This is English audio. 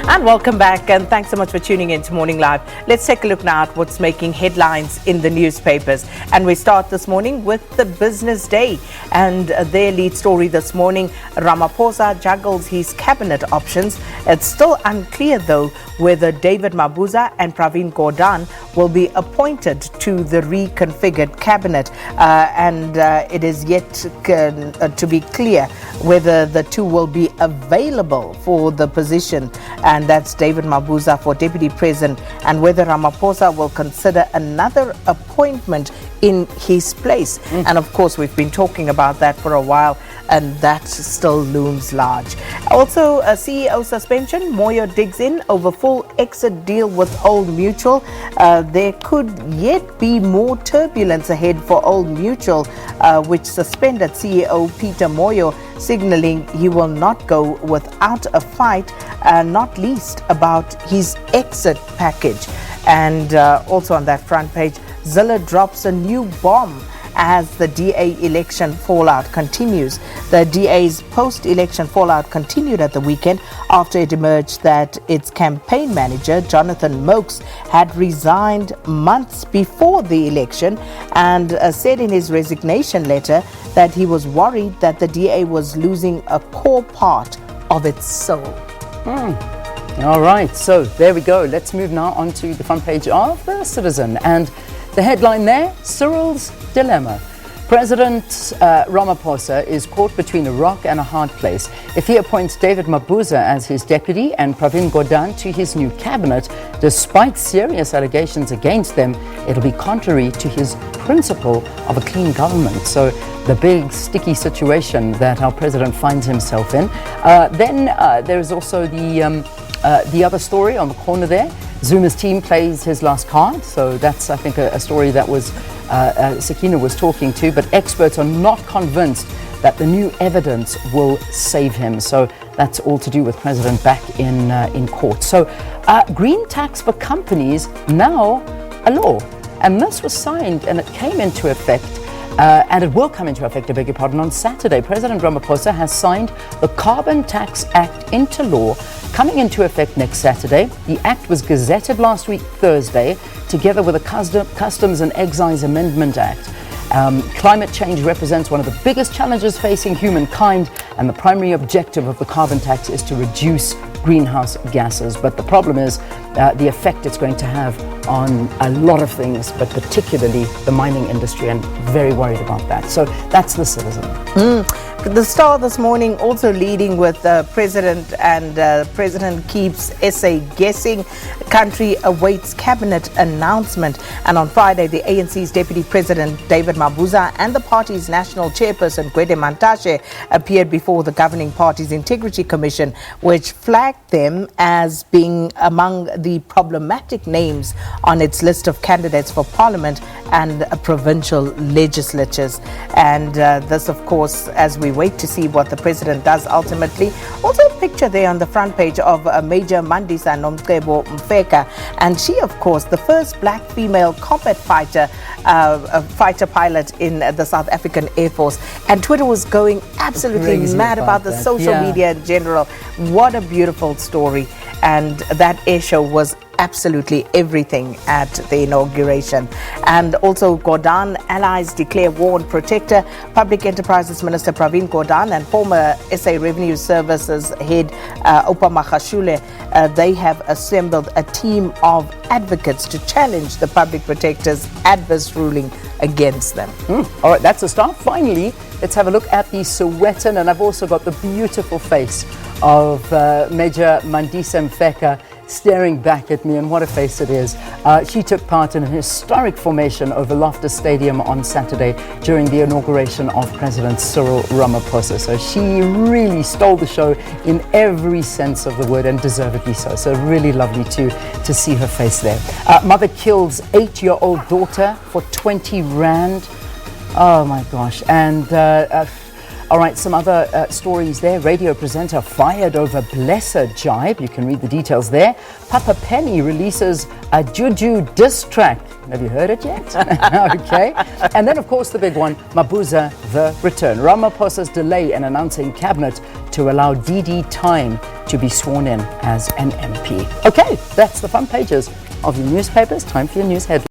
And welcome back, and thanks so much for tuning in to Morning Live. Let's take a look now at what's making headlines in the newspapers. And we start this morning with the Business Day. And their lead story this morning, Ramaphosa juggles his cabinet options. It's still unclear, though, whether David Mabuza and Pravin Gordhan will be appointed to the reconfigured cabinet. It is yet to be clear whether the two will be available for the position. And that's David Mabuza for Deputy President, and whether Ramaphosa will consider another appointment in his place. And of course, we've been talking about that for a while, and that still looms large. Also, a CEO suspension. Moyo digs in over full exit deal with Old Mutual. There could yet be more turbulence ahead for Old Mutual, which suspended CEO Peter Moyo, signaling he will not go without a fight, not least about his exit package. And also on that front page, Zille drops a new bomb as the DA election fallout continues. The DA's post-election fallout continued at the weekend after it emerged that its campaign manager, Jonathan Mokes, had resigned months before the election and said in his resignation letter that he was worried that the DA was losing a core part of its soul. All right, so there we go. Let's move now on to the front page of The Citizen. And the headline there, Cyril's dilemma. President Ramaphosa is caught between a rock and a hard place. If he appoints David Mabuza as his deputy and Pravin Gordhan to his new cabinet, despite serious allegations against them, it'll be contrary to his principle of a clean government. So the big sticky situation that our president finds himself in. Then there's also the other story on the corner there. Zuma's team plays his last card, so that's, I think, a story that was Sakina was talking to, but experts are not convinced that the new evidence will save him. So that's all to do with President back in court. So green tax for companies now a law, and this was signed and it came into effect. And it will come into effect, I beg your pardon, on Saturday. President Ramaphosa has signed the Carbon Tax Act into law, coming into effect next Saturday. The act was gazetted last week, Thursday, together with the Customs and Excise Amendment Act. Climate change represents one of the biggest challenges facing humankind, and the primary objective of the carbon tax is to reduce greenhouse gases. But the problem is the effect it's going to have on a lot of things, but particularly the mining industry, and very worried about that. So that's The Citizen. The Star this morning also leading with President, and President keeps SA guessing. Country awaits cabinet announcement. And on Friday, the ANC's Deputy President David Mabuza and the party's national chairperson Gwede Mantashe appeared before the governing party's Integrity Commission, which flagged them as being among the problematic names on its list of candidates for parliament and provincial legislatures. And this, of course, as we wait to see what the president does ultimately. Also a picture there on the front page of Major Mandisa Nomcebo Mfeka, and she, of course, the first black female combat fighter pilot in the South African Air Force. And Twitter was going absolutely mad about the social media in general. What a beautiful story. And that air show was absolutely everything at the inauguration. And also Gordhan allies declare war on protector. Public Enterprises Minister Pravin Gordhan and former SA Revenue Services head Opa Magashule, they have assembled a team of advocates to challenge the public protector's adverse ruling against them. All right, that's a start. Finally, let's have a look at the Sowetan, and I've also got the beautiful face of Major Mandisa Mfeka staring back at me, and what a face it is. She took part in a historic formation over Loftus Stadium on Saturday during the inauguration of President Cyril Ramaphosa. So she really stole the show in every sense of the word, and deservedly so. So really lovely to see her face there. Mother kills 8-year-old daughter for 20 rand. Oh my gosh. And All right, some other stories there. Radio presenter fired over blessed jibe. You can read the details there. Papa Penny releases a Juju diss track. Have you heard it yet? Okay. And then, of course, the big one, Mabuza, the return. Ramaphosa's delay in announcing cabinet to allow DD time to be sworn in as an MP. Okay, that's the front pages of your newspapers. Time for your news headlines.